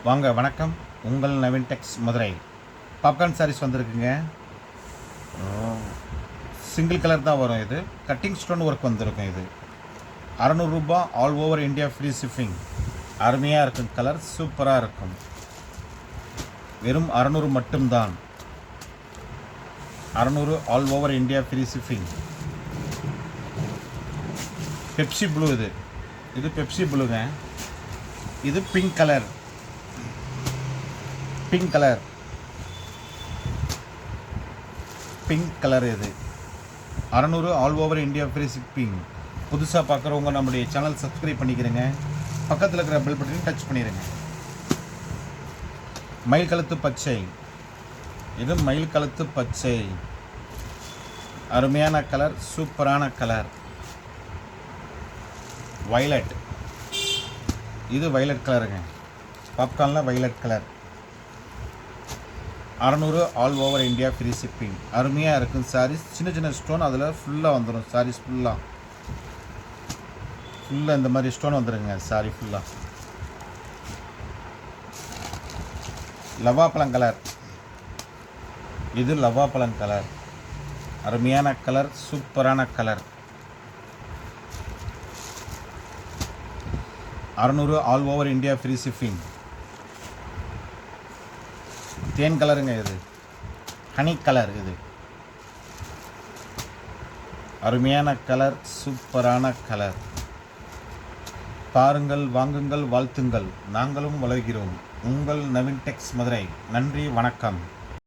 வாங்க வணக்கம். உங்கள் நவீன் டெக்ஸ் மதுரை. பாப்கார்ன் சாரீஸ் வந்திருக்குங்க. சிங்கிள் கலர் தான் வரும். இது கட்டிங் ஸ்டோன் ஒர்க் வந்திருக்கும். இது 600 ரூபாய். All over India free shipping. அருமையாக இருக்கும். கலர் சூப்பராக இருக்கும். வெறும் 600 மட்டும்தான். 600 all over India free shipping. Pepsi blue. இது பெப்சி ப்ளூங்க. இது பிங்க் கலர். பிங்க் கலர் இது 600 all over India free shipping. புதுசாக பார்க்குறவங்க நம்முடைய சேனல் சப்ஸ்கிரைப் பண்ணிக்கிறேங்க. பக்கத்தில் இருக்கிற பெல் பட்டனை டச் பண்ணிடுங்க. மயில் கழுத்து பச்சை. இது மயில் கழுத்து பச்சை. அருமையான கலர், சூப்பரான கலர். வைலட். இது வைலட் கலருங்க. பாப்கார்னில் violet colour. 600 all over India free shipping. அருமையாக இருக்கும் சாரீஸ். சின்ன சின்ன ஸ்டோன் அதில் ஃபுல்லாக வந்துடும். சாரீஸ் ஃபுல்லாக இந்த மாதிரி ஸ்டோன் வந்துடுங்க. சாரீ ஃபுல்லாக. லவாப்பழம் கலர். இது லவாப்பழம் கலர். அருமையான கலர், சூப்பரான colour. 600 all over India free shipping. தேன் கலருங்க. இது ஹனி கலர். இது அருமையான கலர், சூப்பரான கலர். பாருங்கள், வாங்குங்கள், வாழ்த்துங்கள். நாங்களும் வளர்கிறோம். உங்கள் நவீன் டெக்ஸ் மதுரை. நன்றி, வணக்கம்.